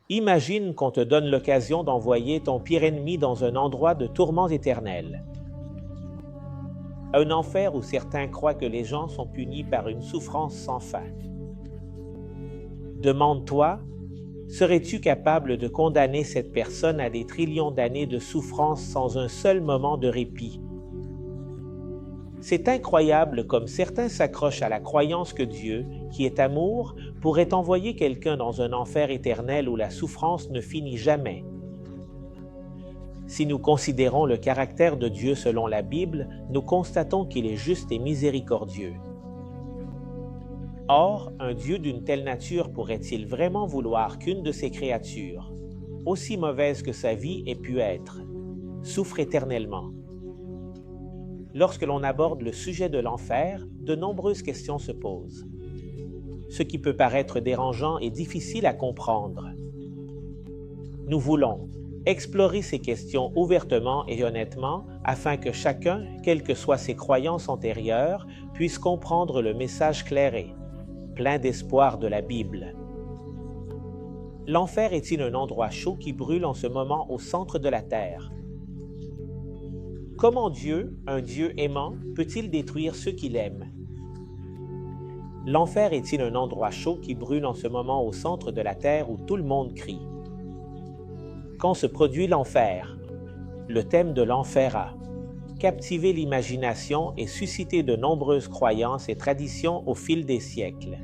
Imagine qu'on te donne l'occasion d'envoyer ton pire ennemi dans un endroit de tourments éternels. Un enfer où certains croient que les gens sont punis par une souffrance sans fin. Demande-toi, serais-tu capable de condamner cette personne à des trillions d'années de souffrance sans un seul moment de répit? C'est incroyable comme certains s'accrochent à la croyance que Dieu, qui est amour, pourrait envoyer quelqu'un dans un enfer éternel où la souffrance ne finit jamais. Si nous considérons le caractère de Dieu selon la Bible, nous constatons qu'il est juste et miséricordieux. Or, un Dieu d'une telle nature pourrait-il vraiment vouloir qu'une de ses créatures, aussi mauvaise que sa vie ait pu être, souffre éternellement? Lorsque l'on aborde le sujet de l'enfer, de nombreuses questions se posent. Ce qui peut paraître dérangeant et difficile à comprendre. Nous voulons explorer ces questions ouvertement et honnêtement afin que chacun, quelles que soient ses croyances antérieures, puisse comprendre le message clairé, plein d'espoir de la Bible. L'enfer est-il un endroit chaud qui brûle en ce moment au centre de la terre? Comment Dieu, un Dieu aimant, peut-il détruire ceux qu'il aime? L'enfer est-il un endroit chaud qui brûle en ce moment au centre de la terre où tout le monde crie? Quand se produit l'enfer? Le thème de l'enfer a captivé l'imagination et suscité de nombreuses croyances et traditions au fil des siècles.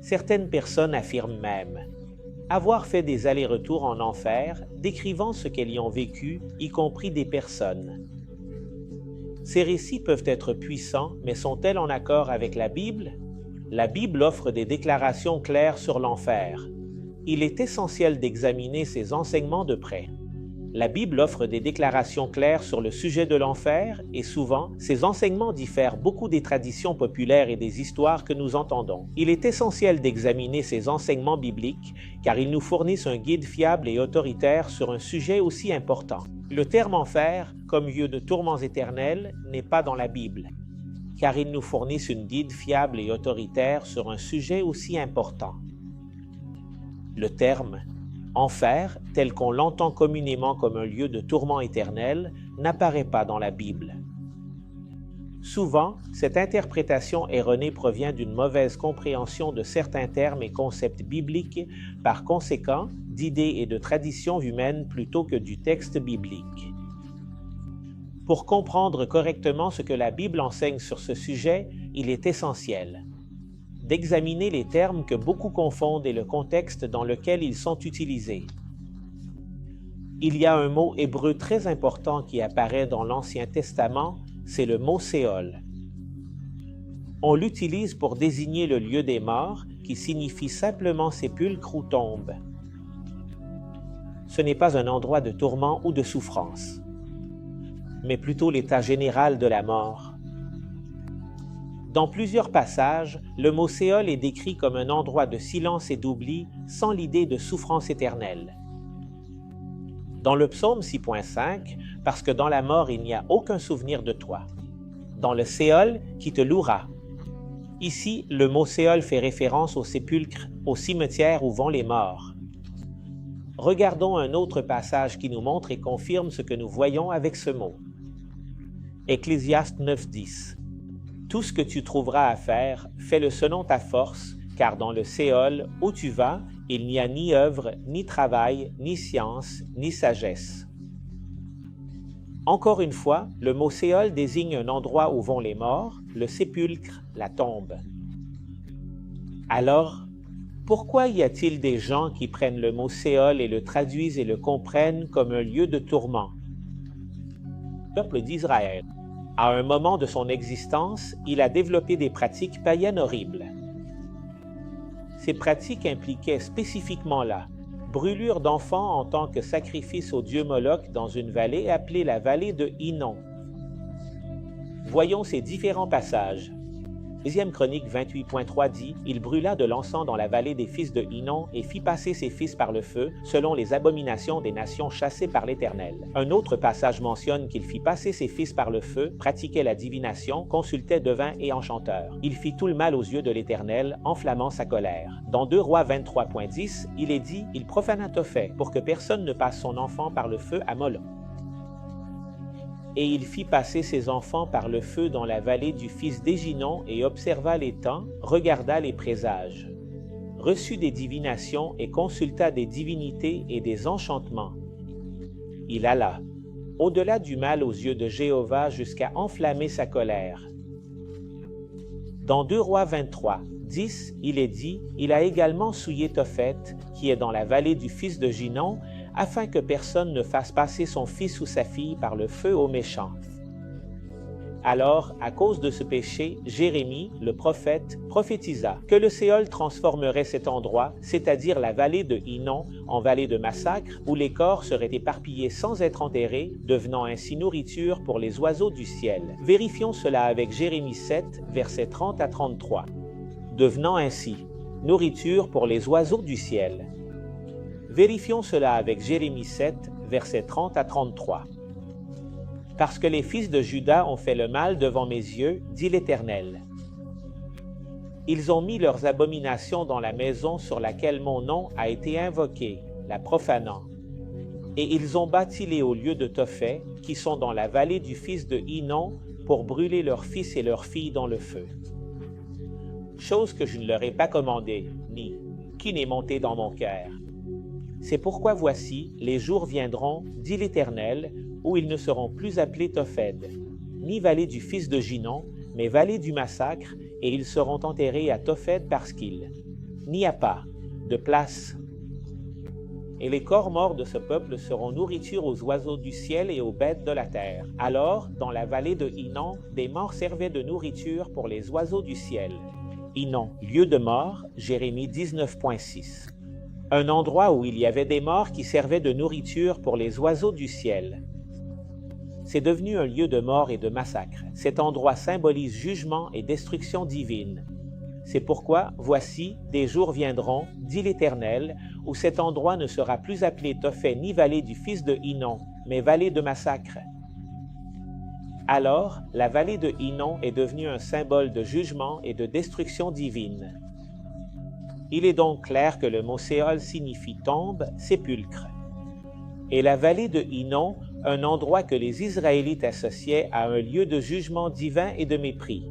Certaines personnes affirment même avoir fait des allers-retours en enfer, décrivant ce qu'elles y ont vécu, y compris des personnes. Ces récits peuvent être puissants, mais sont-elles en accord avec la Bible? La Bible offre des déclarations claires sur l'enfer. Il est essentiel d'examiner ces enseignements de près. La Bible offre des déclarations claires sur le sujet de l'enfer et souvent, ces enseignements diffèrent beaucoup des traditions populaires et des histoires que nous entendons. Il est essentiel d'examiner ces enseignements bibliques car ils nous fournissent un guide fiable et autoritaire sur un sujet aussi important. Le terme enfer, comme lieu de tourments éternels, n'est pas dans la Bible, car ils nous fournissent une guide fiable et autoritaire sur un sujet aussi important. Le terme enfer, tel qu'on l'entend communément comme un lieu de tourment éternel, n'apparaît pas dans la Bible. Souvent, cette interprétation erronée provient d'une mauvaise compréhension de certains termes et concepts bibliques, par conséquent, d'idées et de traditions humaines plutôt que du texte biblique. Pour comprendre correctement ce que la Bible enseigne sur ce sujet, il est essentiel d'examiner les termes que beaucoup confondent et le contexte dans lequel ils sont utilisés. Il y a un mot hébreu très important qui apparaît dans l'Ancien Testament, c'est le mot Séol. On l'utilise pour désigner le lieu des morts, qui signifie simplement sépulcre ou tombe. Ce n'est pas un endroit de tourment ou de souffrance, mais plutôt l'état général de la mort. Dans plusieurs passages, le mot Séol est décrit comme un endroit de silence et d'oubli, sans l'idée de souffrance éternelle. Dans le psaume 6.5, parce que dans la mort il n'y a aucun souvenir de toi. Dans le Séol, qui te louera. Ici, le mot Séol fait référence au sépulcre, au cimetière où vont les morts. Regardons un autre passage qui nous montre et confirme ce que nous voyons avec ce mot. Ecclésiaste 9.10. Tout ce que tu trouveras à faire, fais-le selon ta force, car dans le Séol, où tu vas, il n'y a ni œuvre, ni travail, ni science, ni sagesse. Encore une fois, le mot Séol désigne un endroit où vont les morts, le sépulcre, la tombe. Alors, pourquoi y a-t-il des gens qui prennent le mot Séol et le traduisent et le comprennent comme un lieu de tourment? Le peuple d'Israël. À un moment de son existence, il a développé des pratiques païennes horribles. Ces pratiques impliquaient spécifiquement la brûlure d'enfants en tant que sacrifice au dieu Moloch dans une vallée appelée la vallée de Hinnom. Voyons ces différents passages. Deuxième Chronique 28.3 dit « Il brûla de l'encens dans la vallée des fils de Hinnom et fit passer ses fils par le feu, selon les abominations des nations chassées par l'Éternel. » Un autre passage mentionne qu'il fit passer ses fils par le feu, pratiquait la divination, consultait devins et enchanteurs. Il fit tout le mal aux yeux de l'Éternel, enflammant sa colère. Dans 2 Rois 23.10, il est dit « Il profana Tophet, pour que personne ne passe son enfant par le feu à Molon. » Et il fit passer ses enfants par le feu dans la vallée du fils d'Éginon et observa les temps, regarda les présages. Reçut des divinations et consulta des divinités et des enchantements. Il alla, au-delà du mal aux yeux de Jéhovah jusqu'à enflammer sa colère. Dans 2 Rois 23, 10, il est dit « Il a également souillé Tophet, qui est dans la vallée du fils de Ginon, afin que personne ne fasse passer son fils ou sa fille par le feu aux méchants. » Alors, à cause de ce péché, Jérémie, le prophète, prophétisa que le Séol transformerait cet endroit, c'est-à-dire la vallée de Hinnom, en vallée de massacre, où les corps seraient éparpillés sans être enterrés, devenant ainsi nourriture pour les oiseaux du ciel. Vérifions cela avec Jérémie 7, versets 30 à 33. Devenant ainsi nourriture pour les oiseaux du ciel. Vérifions cela avec Jérémie 7, versets 30 à 33. Parce que les fils de Juda ont fait le mal devant mes yeux, dit l'Éternel. Ils ont mis leurs abominations dans la maison sur laquelle mon nom a été invoqué, la profanant. Et ils ont bâti les hauts lieux de Tophet, qui sont dans la vallée du fils de Hinnom, pour brûler leurs fils et leurs filles dans le feu. Chose que je ne leur ai pas commandée, ni qui n'est montée dans mon cœur. C'est pourquoi voici, les jours viendront, dit l'Éternel, où ils ne seront plus appelés Tophed, ni vallée du fils de Ginon, mais vallée du massacre, et ils seront enterrés à Tophed parce qu'il n'y a pas de place. Et les corps morts de ce peuple seront nourriture aux oiseaux du ciel et aux bêtes de la terre. Alors, dans la vallée de Hinnom, des morts servaient de nourriture pour les oiseaux du ciel. Hinnom, lieu de mort, Jérémie 19.6. Un endroit où il y avait des morts qui servaient de nourriture pour les oiseaux du ciel. C'est devenu un lieu de mort et de massacre. Cet endroit symbolise jugement et destruction divine. C'est pourquoi, voici, des jours viendront, dit l'Éternel, où cet endroit ne sera plus appelé Tophet ni vallée du fils de Hinnom, mais vallée de massacre. Alors, la vallée de Hinnom est devenue un symbole de jugement et de destruction divine. Il est donc clair que le mot Séol signifie tombe, sépulcre. Et la vallée de Hinnom, un endroit que les Israélites associaient à un lieu de jugement divin et de mépris.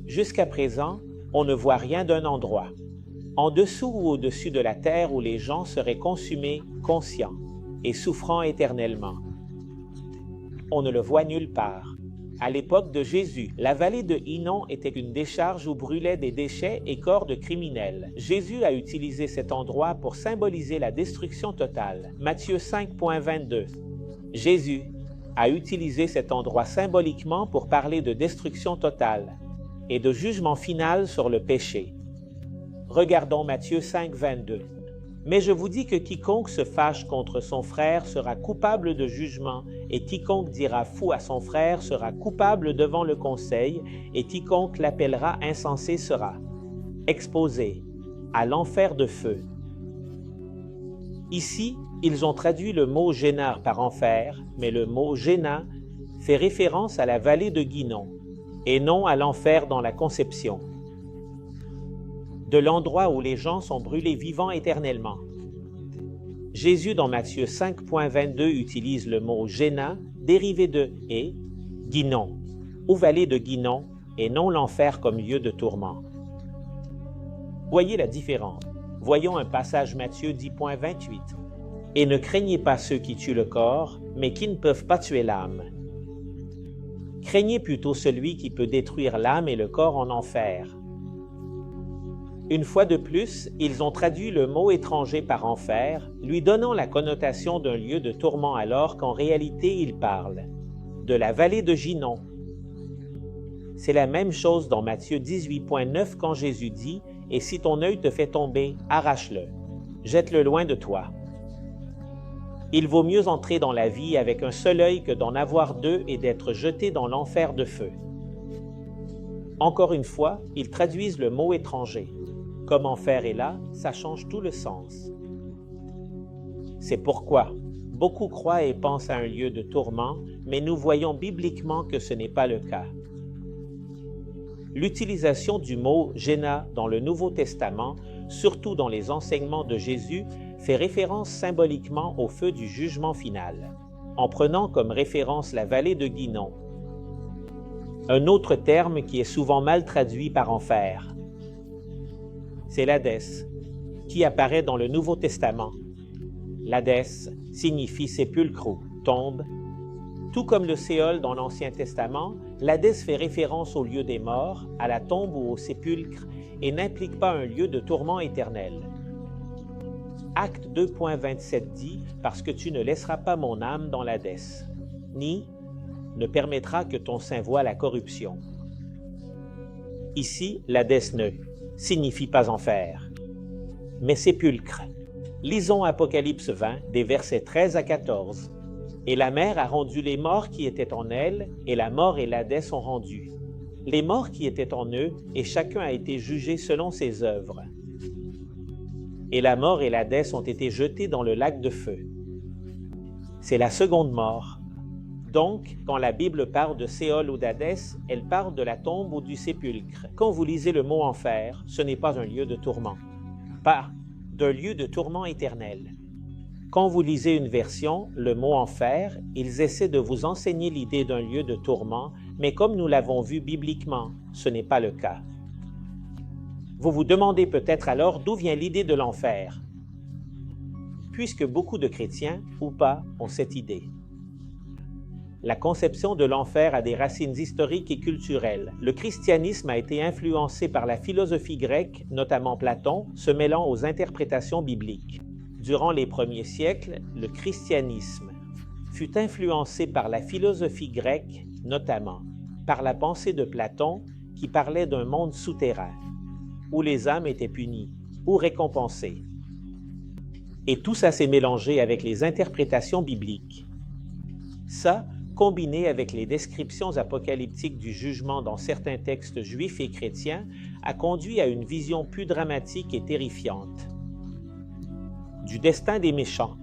Jusqu'à présent, on ne voit rien d'un endroit, en dessous ou au-dessus de la terre où les gens seraient consumés, conscients et souffrant éternellement. On ne le voit nulle part. À l'époque de Jésus, la vallée de Hinnom était une décharge où brûlaient des déchets et corps de criminels. Jésus a utilisé cet endroit pour symboliser la destruction totale. Matthieu 5.22. Jésus a utilisé cet endroit symboliquement pour parler de destruction totale et de jugement final sur le péché. Regardons Matthieu 5.22. Mais je vous dis que quiconque se fâche contre son frère sera coupable de jugement, et quiconque dira fou à son frère sera coupable devant le conseil, et quiconque l'appellera insensé sera exposé à l'enfer de feu. Ici, ils ont traduit le mot Géna par enfer, mais le mot Géna fait référence à la vallée de Hinnom, et non à l'enfer dans la conception. De l'endroit où les gens sont brûlés vivants éternellement. Jésus dans Matthieu 5.22 utilise le mot Géna, dérivé de « et » Hinnom, ou vallée de Hinnom, et non l'enfer comme lieu de tourment. Voyez la différence. Voyons un passage Matthieu 10.28. « Et ne craignez pas ceux qui tuent le corps, mais qui ne peuvent pas tuer l'âme. Craignez plutôt celui qui peut détruire l'âme et le corps en enfer. » Une fois de plus, ils ont traduit le mot étranger par enfer, lui donnant la connotation d'un lieu de tourment alors qu'en réalité il parle de la vallée de Hinnom. C'est la même chose dans Matthieu 18.9 quand Jésus dit « Et si ton œil te fait tomber, arrache-le, jette-le loin de toi. » Il vaut mieux entrer dans la vie avec un seul œil que d'en avoir deux et d'être jeté dans l'enfer de feu. Encore une fois, ils traduisent le mot étranger. Comme enfer est là, ça change tout le sens. C'est pourquoi beaucoup croient et pensent à un lieu de tourment, mais nous voyons bibliquement que ce n'est pas le cas. L'utilisation du mot « Géna » dans le Nouveau Testament, surtout dans les enseignements de Jésus, fait référence symboliquement au feu du jugement final, en prenant comme référence la vallée de Guinon. Un autre terme qui est souvent mal traduit par enfer, c'est l'Hadès, qui apparaît dans le Nouveau Testament. L'Hadès signifie sépulcre ou tombe. Tout comme le Séol dans l'Ancien Testament, l'Hadès fait référence au lieu des morts, à la tombe ou au sépulcre, et n'implique pas un lieu de tourment éternel. Acte 2.27 dit « Parce que tu ne laisseras pas mon âme dans l'Hadès, ni ne permettra que ton sein voie la corruption. » Ici, l'Hadès ne signifie pas enfer, mais sépulcre. Lisons Apocalypse 20, des versets 13 à 14. « Et la mer a rendu les morts qui étaient en elle, et la mort et l'Hadès sont rendus. Les morts qui étaient en eux, et chacun a été jugé selon ses œuvres. Et la mort et l'Hadès ont été jetés dans le lac de feu. » C'est la seconde mort. Donc, quand la Bible parle de Séol ou d'Hadès, elle parle de la tombe ou du sépulcre. Quand vous lisez le mot enfer, ce n'est pas un lieu de tourment, pas d'un lieu de tourment éternel. Quand vous lisez une version, le mot enfer, ils essaient de vous enseigner l'idée d'un lieu de tourment, mais comme nous l'avons vu bibliquement, ce n'est pas le cas. Vous vous demandez peut-être alors d'où vient l'idée de l'enfer, puisque beaucoup de chrétiens, ou pas, ont cette idée. La conception de l'enfer a des racines historiques et culturelles. Le christianisme a été influencé par la philosophie grecque, notamment Platon, se mêlant aux interprétations bibliques. Durant les premiers siècles, le christianisme fut influencé par la philosophie grecque, notamment par la pensée de Platon qui parlait d'un monde souterrain, où les âmes étaient punies ou récompensées. Et tout ça s'est mélangé avec les interprétations bibliques. Ça, combiné avec les descriptions apocalyptiques du jugement dans certains textes juifs et chrétiens, a conduit à une vision plus dramatique et terrifiante du destin des méchants.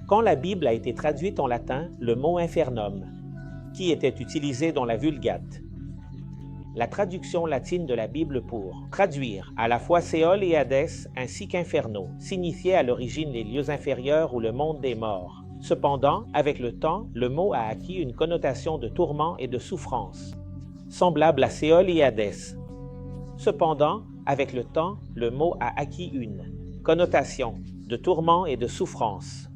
Quand la Bible a été traduite en latin, le mot infernum, qui était utilisé dans la Vulgate, la traduction latine de la Bible pour traduire à la fois Séol et Hadès ainsi qu'Inferno, signifiait à l'origine les lieux inférieurs ou le monde des morts. Cependant, avec le temps, le mot a acquis une connotation de tourment et de souffrance, semblable à Séol et Hadès. Cependant, avec le temps, le mot a acquis une connotation de tourment et de souffrance.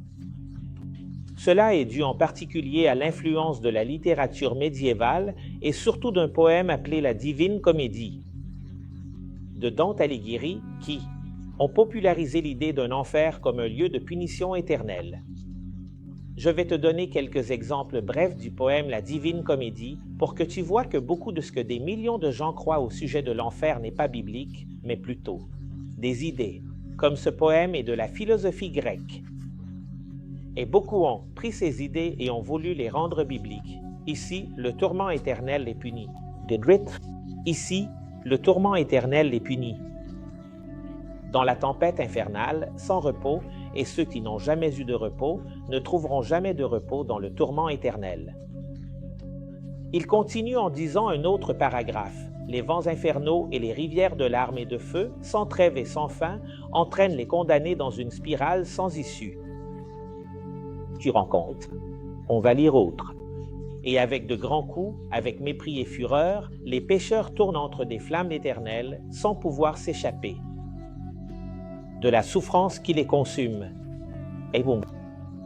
Cela est dû en particulier à l'influence de la littérature médiévale et surtout d'un poème appelé la Divine Comédie de Dante Alighieri qui ont popularisé l'idée d'un enfer comme un lieu de punition éternelle. Je vais te donner quelques exemples brefs du poème La Divine Comédie pour que tu vois que beaucoup de ce que des millions de gens croient au sujet de l'enfer n'est pas biblique, mais plutôt des idées, comme ce poème est de la philosophie grecque. Et beaucoup ont pris ces idées et ont voulu les rendre bibliques. Ici, le tourment éternel les punit. Ici, le tourment éternel les punit. Dans la tempête infernale, sans repos, et ceux qui n'ont jamais eu de repos ne trouveront jamais de repos dans le tourment éternel. Il continue en disant un autre paragraphe. Les vents infernaux et les rivières de larmes et de feu, sans trêve et sans fin, entraînent les condamnés dans une spirale sans issue. Tu rends compte? On va lire autre. Et avec de grands coups, avec mépris et fureur, les pécheurs tournent entre des flammes éternelles sans pouvoir s'échapper de la souffrance qui les consume. Et bon,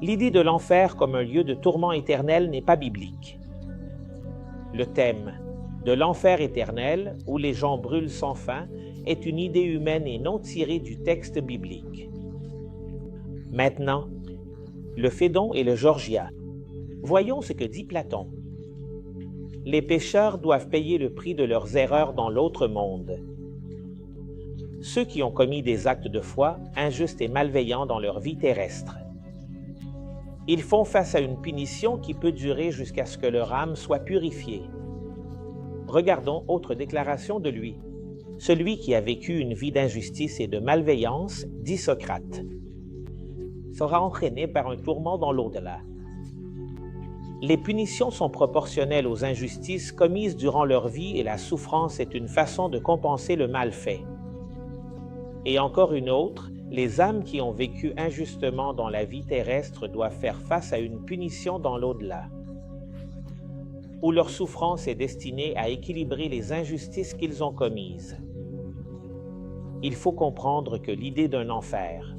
l'idée de l'enfer comme un lieu de tourment éternel n'est pas biblique. Le thème de l'enfer éternel, où les gens brûlent sans fin, est une idée humaine et non tirée du texte biblique. Maintenant, le Phédon et le Georgia. Voyons ce que dit Platon. Les pécheurs doivent payer le prix de leurs erreurs dans l'autre monde. Ceux qui ont commis des actes de foi, injustes et malveillants dans leur vie terrestre. Ils font face à une punition qui peut durer jusqu'à ce que leur âme soit purifiée. Regardons autre déclaration de lui. Celui qui a vécu une vie d'injustice et de malveillance, dit Socrate, sera entraîné par un tourment dans l'au-delà. Les punitions sont proportionnelles aux injustices commises durant leur vie et la souffrance est une façon de compenser le mal fait. Et encore une autre, les âmes qui ont vécu injustement dans la vie terrestre doivent faire face à une punition dans l'au-delà, où leur souffrance est destinée à équilibrer les injustices qu'ils ont commises. Il faut comprendre que l'idée d'un enfer,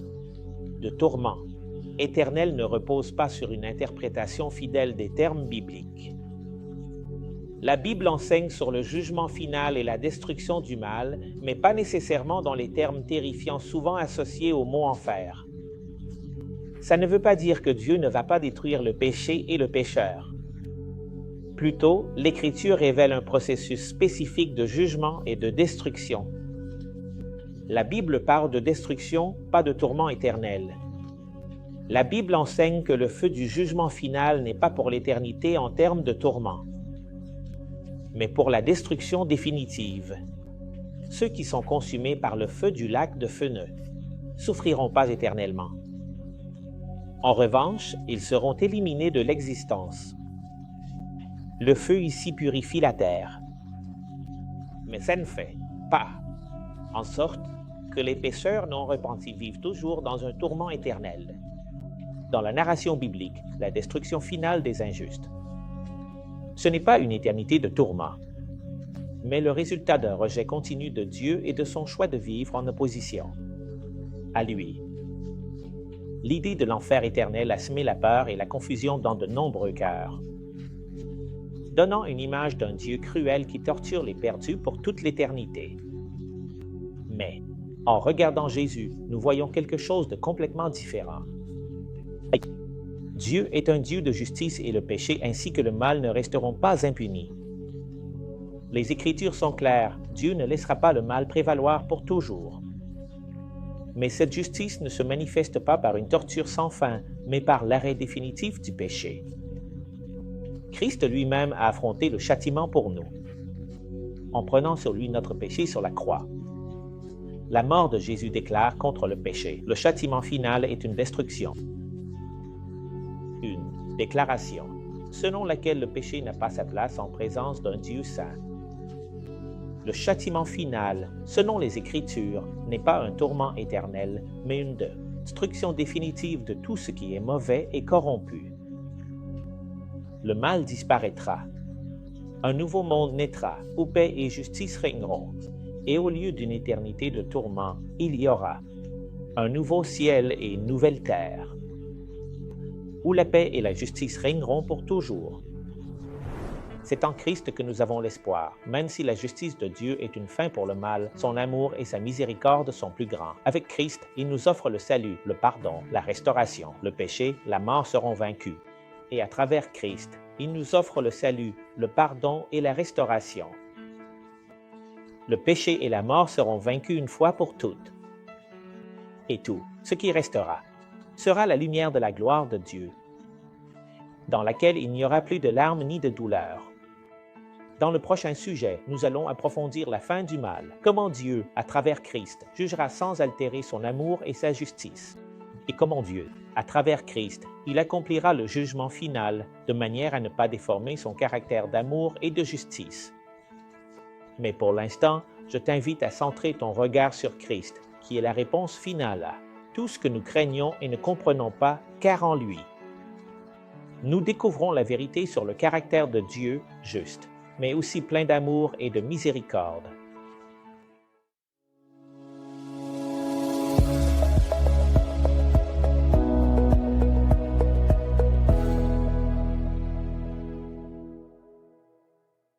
de tourment, éternel ne repose pas sur une interprétation fidèle des termes bibliques. La Bible enseigne sur le jugement final et la destruction du mal, mais pas nécessairement dans les termes terrifiants souvent associés au mot enfer. Ça ne veut pas dire que Dieu ne va pas détruire le péché et le pécheur. Plutôt, l'Écriture révèle un processus spécifique de jugement et de destruction. La Bible parle de destruction, pas de tourment éternel. La Bible enseigne que le feu du jugement final n'est pas pour l'éternité en termes de tourment, mais pour la destruction définitive. Ceux qui sont consumés par le feu du lac de feu ne souffriront pas éternellement. En revanche, ils seront éliminés de l'existence. Le feu ici purifie la terre, mais ça ne fait pas en sorte que les pécheurs non repentis vivent toujours dans un tourment éternel. Dans la narration biblique, la destruction finale des injustes. Ce n'est pas une éternité de tourment, mais le résultat d'un rejet continu de Dieu et de son choix de vivre en opposition à lui. L'idée de l'enfer éternel a semé la peur et la confusion dans de nombreux cœurs, donnant une image d'un Dieu cruel qui torture les perdus pour toute l'éternité. Mais, en regardant Jésus, nous voyons quelque chose de complètement différent. Dieu est un Dieu de justice et le péché ainsi que le mal ne resteront pas impunis. Les Écritures sont claires, Dieu ne laissera pas le mal prévaloir pour toujours. Mais cette justice ne se manifeste pas par une torture sans fin, mais par l'arrêt définitif du péché. Christ lui-même a affronté le châtiment pour nous, en prenant sur lui notre péché sur la croix. La mort de Jésus déclare contre le péché. Le châtiment final est une destruction. Une déclaration, selon laquelle le péché n'a pas sa place en présence d'un Dieu saint. Le châtiment final, selon les Écritures, n'est pas un tourment éternel, mais une destruction définitive de tout ce qui est mauvais et corrompu. Le mal disparaîtra. Un nouveau monde naîtra, où paix et justice régneront. Et au lieu d'une éternité de tourment, il y aura un nouveau ciel et une nouvelle terre, où la paix et la justice régneront pour toujours. C'est en Christ que nous avons l'espoir. Même si la justice de Dieu est une fin pour le mal, son amour et sa miséricorde sont plus grands. Avec Christ, il nous offre le salut, le pardon, la restauration. Le péché, la mort seront vaincus. Et à travers Christ, il nous offre le salut, le pardon et la restauration. Le péché et la mort seront vaincus une fois pour toutes. Et tout, ce qui restera, sera la lumière de la gloire de Dieu, dans laquelle il n'y aura plus de larmes ni de douleurs. Dans le prochain sujet, nous allons approfondir la fin du mal, comment Dieu, à travers Christ, jugera sans altérer son amour et sa justice, et comment Dieu, à travers Christ, il accomplira le jugement final de manière à ne pas déformer son caractère d'amour et de justice. Mais pour l'instant, je t'invite à centrer ton regard sur Christ, qui est la réponse finale à tout ce que nous craignons et ne comprenons pas, car en lui, nous découvrons la vérité sur le caractère de Dieu juste, mais aussi plein d'amour et de miséricorde.